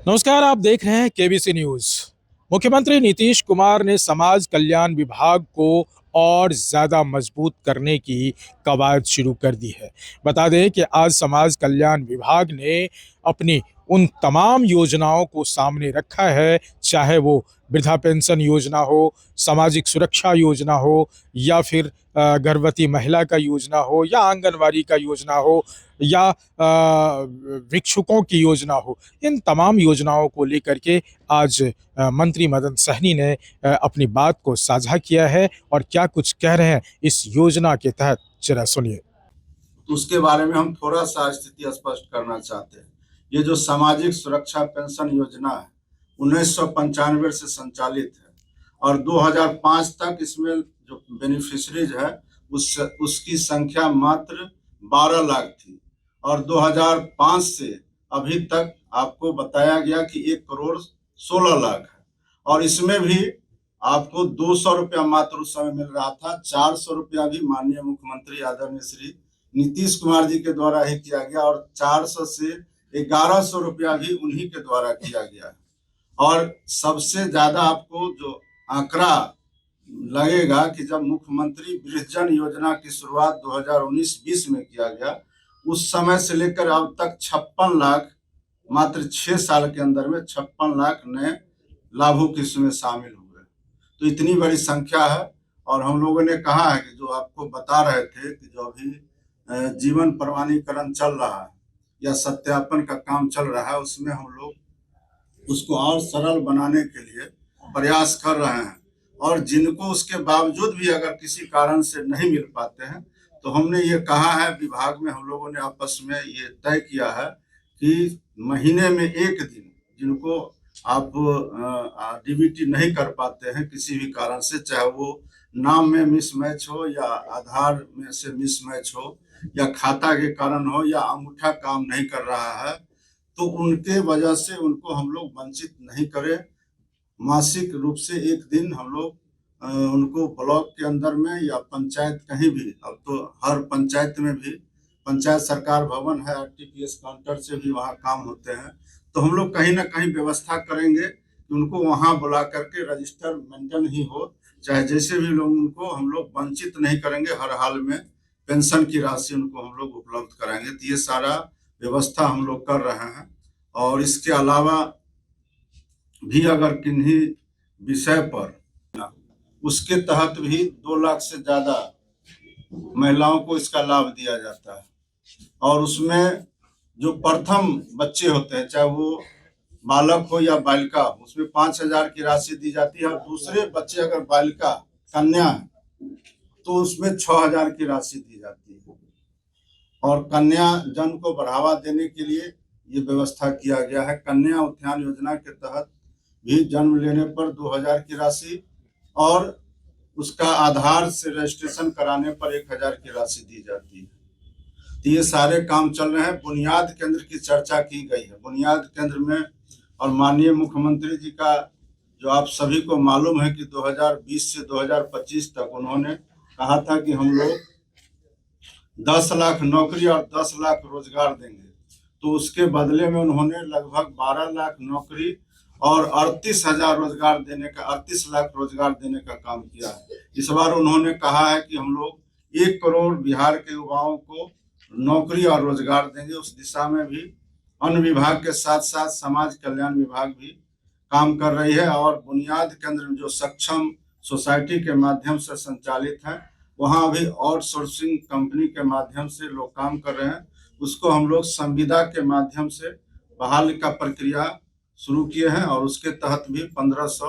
नमस्कार, आप देख रहे हैं केबीसी न्यूज। मुख्यमंत्री नीतीश कुमार ने समाज कल्याण विभाग को और ज्यादा मजबूत करने की कवायद शुरू कर दी है। बता दें कि आज समाज कल्याण विभाग ने अपनी उन तमाम योजनाओं को सामने रखा है, चाहे वो वृद्धा पेंशन योजना हो, सामाजिक सुरक्षा योजना हो, या फिर गर्भवती महिला का योजना हो, या आंगनवाड़ी का योजना हो, या भिक्षुकों की योजना हो। इन तमाम योजनाओं को लेकर के आज मंत्री मदन सहनी ने अपनी बात को साझा किया है, और क्या कुछ कह रहे हैं इस योजना के तहत, जरा सुनिए। तो उसके बारे में हम थोड़ा सा स्थिति स्पष्ट करना चाहते हैं। ये जो सामाजिक सुरक्षा पेंशन योजना है 1995 से संचालित है और 2005 तक इसमें जो बेनिफिशरीज है उसकी संख्या मात्र 12 लाख थी और 2005 से अभी तक आपको बताया गया कि 1 करोड़ 16 लाख है। और इसमें भी आपको 200 रुपया मात्र उस समय मिल रहा था। 400 रुपया भी माननीय मुख्यमंत्री आदरणीय श्री नीतीश कुमार जी के द्वारा ही किया गया और 400 से 1100 रुपया भी उन्हीं के द्वारा किया गया है। और सबसे ज्यादा आपको जो आंकड़ा लगेगा कि जब मुख्यमंत्री वृद्धजन योजना की शुरुआत 2019-20 में किया गया, उस समय से लेकर अब तक 56 लाख, मात्र 6 साल के अंदर में 56 लाख नए लाभुक इसमें शामिल हुए। तो इतनी बड़ी संख्या है। और हम लोगों ने कहा है कि जो आपको बता रहे थे कि जो अभी जीवन प्रमाणीकरण चल रहा है या सत्यापन का काम चल रहा है, उसमें हम लोग उसको और सरल बनाने के लिए प्रयास कर रहे हैं। और जिनको उसके बावजूद भी अगर किसी कारण से नहीं मिल पाते हैं, तो हमने ये कहा है, विभाग में हम लोगों ने आपस में ये तय किया है कि महीने में एक दिन जिनको आप डीबीटी नहीं कर पाते हैं किसी भी कारण से, चाहे वो नाम में मिसमैच हो या आधार में से मिसमैच हो या खाता के कारण हो या अंगूठा काम नहीं कर रहा है, तो उनके वजह से उनको हम लोग वंचित नहीं करें। मासिक रूप से एक दिन हम लोग उनको ब्लॉक के अंदर में या पंचायत कहीं भी, अब तो हर पंचायत में भी पंचायत सरकार भवन है, आरटीपीएस काउंटर से भी वहाँ काम होते हैं, तो हम लोग कहीं ना कहीं व्यवस्था करेंगे कि उनको वहाँ बुला करके रजिस्टर मेंटेन ही हो, चाहे जैसे भी लोग, उनको हम लोग वंचित नहीं करेंगे। हर हाल में पेंशन की राशि उनको हम लोग उपलब्ध कराएंगे। तो ये सारा व्यवस्था हम लोग कर रहे हैं। और इसके अलावा भी अगर किन्हीं विषय पर उसके तहत भी 2 लाख से ज्यादा महिलाओं को इसका लाभ दिया जाता है। और उसमें जो प्रथम बच्चे होते हैं, चाहे वो बालक हो या बालिका हो, उसमें 5,000 की राशि दी जाती है। और दूसरे बच्चे अगर बालिका कन्या है तो उसमें 6,000 की राशि दी जाती है। और कन्या जन्म को बढ़ावा देने के लिए ये व्यवस्था किया गया है। कन्या उत्थान योजना के तहत भी जन्म लेने पर 2,000 की राशि और उसका आधार से रजिस्ट्रेशन कराने पर 1,000 की राशि दी जाती है। तो ये सारे काम चल रहे हैं। बुनियाद केंद्र की चर्चा की गई है। बुनियाद केंद्र में और माननीय मुख्यमंत्री जी का जो आप सभी को मालूम है कि 2020 से 2025 तक उन्होंने कहा था कि हम लोग 10 लाख नौकरी और 10 लाख रोजगार देंगे। तो उसके बदले में उन्होंने लगभग 12 लाख नौकरी और 38,000 रोजगार देने का, 38 लाख रोजगार देने का काम किया है। इस बार उन्होंने कहा है कि हम लोग 1 करोड़ बिहार के युवाओं को नौकरी और रोजगार देंगे। उस दिशा में भी अन्य विभाग के साथ साथ समाज कल्याण विभाग भी काम कर रही है। और बुनियाद केंद्र जो सक्षम सोसाइटी के माध्यम से संचालित है, वहाँ भी आउटसोर्सिंग कंपनी के माध्यम से लोग काम कर रहे हैं। उसको हम लोग संविदा के माध्यम से बहाली का प्रक्रिया शुरू किए हैं और उसके तहत भी 1500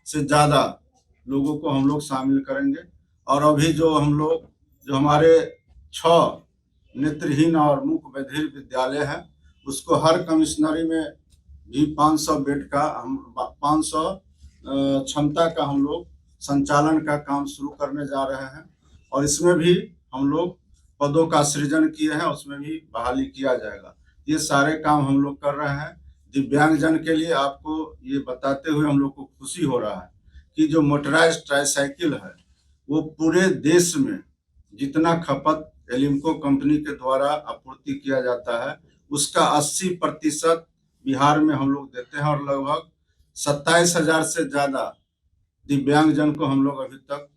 से ज़्यादा लोगों को हम लोग शामिल करेंगे। और अभी जो हम लोग, जो हमारे 6 नेत्रहीन और मूक बधिर विद्यालय है, उसको हर कमिश्नरी में भी 500 बेड का, हम 500 क्षमता का हम लोग संचालन का काम शुरू करने जा रहे हैं। और इसमें भी हम लोग पदों का सृजन किए हैं, उसमें भी बहाली किया जाएगा। ये सारे काम हम लोग कर रहे हैं। दिव्यांगजन के लिए आपको ये बताते हुए हम लोग को खुशी हो रहा है कि जो मोटराइज्ड ट्राईसाइकिल है, वो पूरे देश में जितना खपत एलिम्को कंपनी के द्वारा आपूर्ति किया जाता है, उसका 80% बिहार में हम लोग देते हैं और लगभग 27,000 से ज़्यादा दिव्यांगजन को हम लोग अभी तक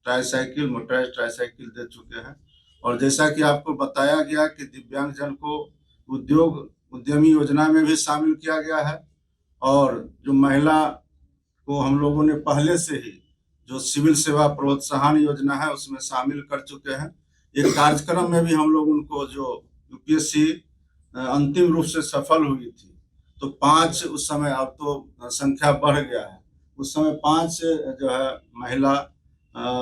ट्राईसाइकिल, मोटराइज ट्राईसाइकिल दे चुके हैं। और जैसा कि आपको बताया गया कि दिव्यांगजन को उद्यमी योजना में भी शामिल किया गया है और जो महिला को हम लोगों ने पहले से ही जो सिविल सेवा प्रोत्साहन योजना है उसमें शामिल कर चुके हैं। एक कार्यक्रम में भी हम लोग उनको जो यूपीएससी अंतिम रूप से सफल हुई थी तो 5 उस समय, अब तो संख्या बढ़ गया है, उस समय 5 जो है महिला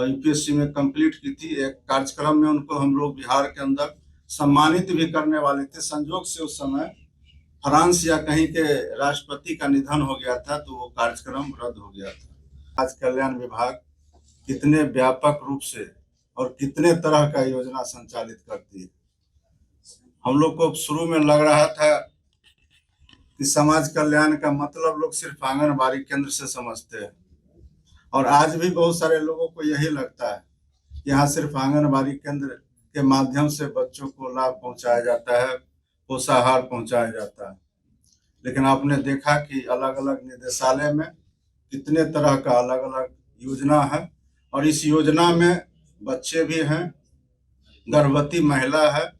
यूपीएससी में कंप्लीट की थी। एक कार्यक्रम में उनको हम लोग बिहार के अंदर सम्मानित भी करने वाले थे। संजोग से उस समय फ्रांस या कहीं के राष्ट्रपति का निधन हो गया था तो वो कार्यक्रम रद्द हो गया था। समाज कल्याण विभाग कितने व्यापक रूप से और कितने तरह का योजना संचालित करती है। हम लोग को शुरू में लग रहा था कि समाज कल्याण का मतलब लोग सिर्फ आंगनबाड़ी केंद्र से समझते हैं और आज भी बहुत सारे लोगों को यही लगता है कि यहाँ सिर्फ आंगनबाड़ी केंद्र के माध्यम से बच्चों को लाभ पहुंचाया जाता है, पोषाहार पहुंचाया जाता है। लेकिन आपने देखा कि अलग अलग निदेशालय में कितने तरह का अलग अलग योजना है और इस योजना में बच्चे भी हैं, गर्भवती महिला है,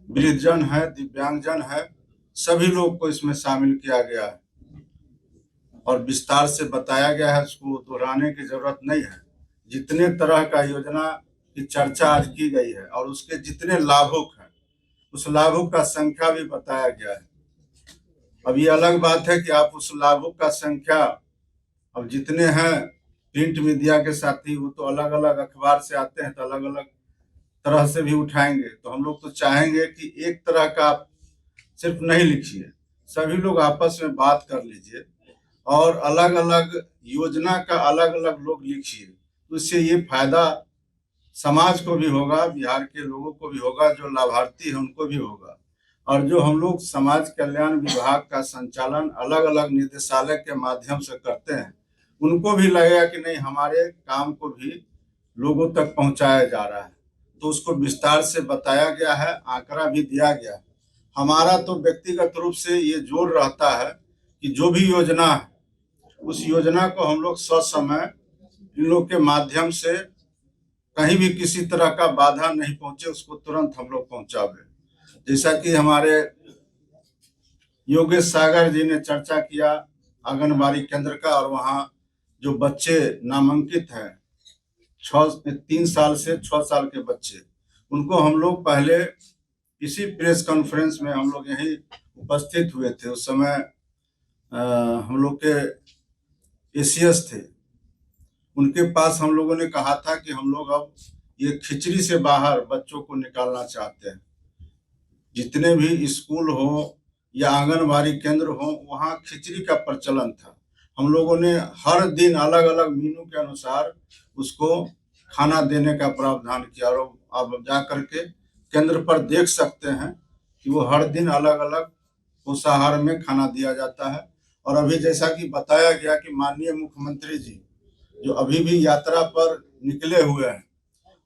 वृद्धजन है, दिव्यांगजन है, सभी लोग को इसमें शामिल किया गया है और विस्तार से बताया गया है, उसको दोहराने की जरूरत नहीं है। जितने तरह का योजना की चर्चा आज की गई है और उसके जितने लाभुक हैं उस लाभुक का संख्या भी बताया गया है। अब ये अलग बात है कि आप उस लाभुक का संख्या अब जितने हैं प्रिंट मीडिया के साथी वो तो अलग अलग अखबार से आते हैं तो अलग अलग तरह से भी उठाएंगे। तो हम लोग तो चाहेंगे कि एक तरह का आप सिर्फ नहीं लिखिए, सभी लोग आपस में बात कर लीजिए और अलग अलग योजना का अलग अलग लोग लिखिए। तो इससे ये फायदा समाज को भी होगा, बिहार के लोगों को भी होगा, जो लाभार्थी है उनको भी होगा। और जो हम लोग समाज कल्याण विभाग का संचालन अलग अलग निदेशालय के माध्यम से करते हैं उनको भी लगेगा कि नहीं, हमारे काम को भी लोगों तक पहुंचाया जा रहा है। तो उसको विस्तार से बताया गया है, आंकड़ा भी दिया गया है। हमारा तो व्यक्तिगत रूप से ये जोर रहता है कि जो भी योजना है उस योजना को हम लोग ससमय इन लोग के माध्यम से कहीं भी किसी तरह का बाधा नहीं पहुंचे उसको तुरंत हम लोग पहुंचावे। जैसा कि हमारे योगेश सागर जी ने चर्चा किया आंगनबाड़ी केंद्र का, और वहाँ जो बच्चे नामांकित हैं 3 साल से 6 साल के बच्चे, उनको हम लोग पहले इसी प्रेस कॉन्फ्रेंस में हम लोग यहीं उपस्थित हुए थे। उस समय हम लोग के एसीएस थे, उनके पास हम लोगों ने कहा था कि हम लोग अब ये खिचड़ी से बाहर बच्चों को निकालना चाहते हैं। जितने भी स्कूल हो या आंगनबाड़ी केंद्र हो वहाँ खिचड़ी का प्रचलन था। हम लोगों ने हर दिन अलग अलग मेनू के अनुसार उसको खाना देने का प्रावधान किया और अब जा करके केंद्र पर देख सकते हैं कि वो हर दिन अलग अलग पोषाहार में खाना दिया जाता है। और अभी जैसा कि बताया गया कि माननीय मुख्यमंत्री जी जो अभी भी यात्रा पर निकले हुए हैं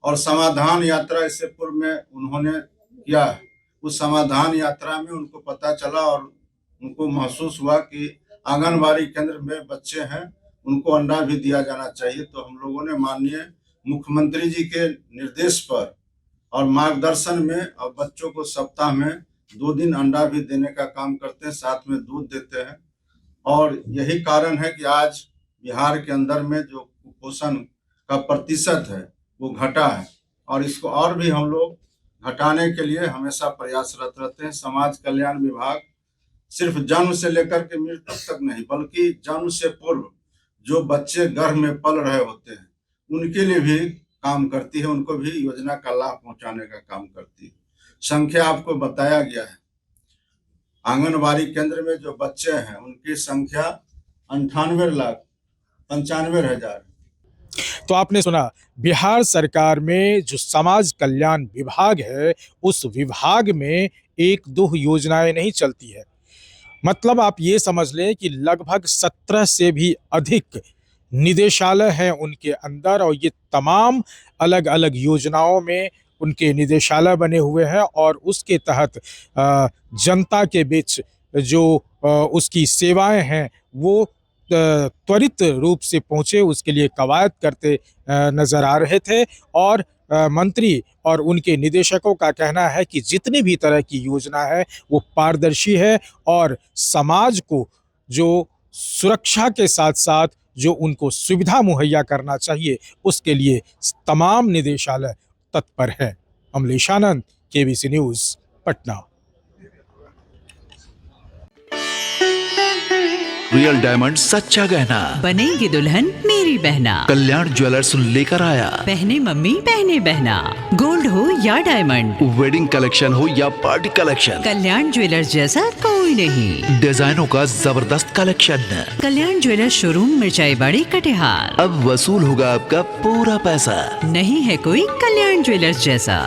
और समाधान यात्रा इससे पूर्व में उन्होंने किया है, उस समाधान यात्रा में उनको पता चला और उनको महसूस हुआ कि आंगनबाड़ी केंद्र में बच्चे हैं, उनको अंडा भी दिया जाना चाहिए। तो हम लोगों ने माननीय मुख्यमंत्री जी के निर्देश पर और मार्गदर्शन में अब बच्चों को सप्ताह में 2 दिन अंडा भी देने का काम करते हैं, साथ में दूध देते हैं। और यही कारण है कि आज बिहार के अंदर में जो कुपोषण का प्रतिशत है वो घटा है और इसको और भी हम लोग घटाने के लिए हमेशा प्रयासरत रहते हैं। समाज कल्याण विभाग सिर्फ जन्म से लेकर के मृत्यु तक नहीं, बल्कि जन्म से पूर्व जो बच्चे गर्भ में पल रहे होते हैं उनके लिए भी काम करती है, उनको भी योजना का लाभ पहुंचाने का काम करती है। संख्या आपको बताया गया है, आंगनबाड़ी केंद्र में जो बच्चे हैं उनकी संख्या 98,95,000। तो आपने सुना, बिहार सरकार में जो समाज कल्याण विभाग है उस विभाग में 1-2 योजनाएं नहीं चलती है। मतलब आप ये समझ लें कि लगभग 17 से भी अधिक निदेशालय हैं उनके अंदर और ये तमाम अलग अलग योजनाओं में उनके निदेशालय बने हुए हैं और उसके तहत जनता के बीच जो उसकी सेवाएं हैं वो त्वरित रूप से पहुंचे, उसके लिए कवायद करते नजर आ रहे थे। और मंत्री और उनके निदेशकों का कहना है कि जितनी भी तरह की योजना है वो पारदर्शी है और समाज को जो सुरक्षा के साथ साथ जो उनको सुविधा मुहैया करना चाहिए उसके लिए तमाम निदेशालय तत्पर है। Amlesh Anand, KBC news, Patna. Real diamond सच्चा गहना बनेगी दुल्हन मेरी बहना। कल्याण ज्वेलर्स लेकर आया। पहने मम्मी पहने बहना, गोल्ड हो या डायमंड, वेडिंग कलेक्शन हो या पार्टी कलेक्शन, कल्याण ज्वेलर्स जैसा कोई नहीं। डिजाइनों का जबरदस्त कलेक्शन। कल्याण ज्वेलर्स शोरूम मिर्चाई बाड़ी कटिहार। अब वसूल होगा आपका पूरा पैसा। नहीं है कोई कल्याण ज्वेलर्स जैसा।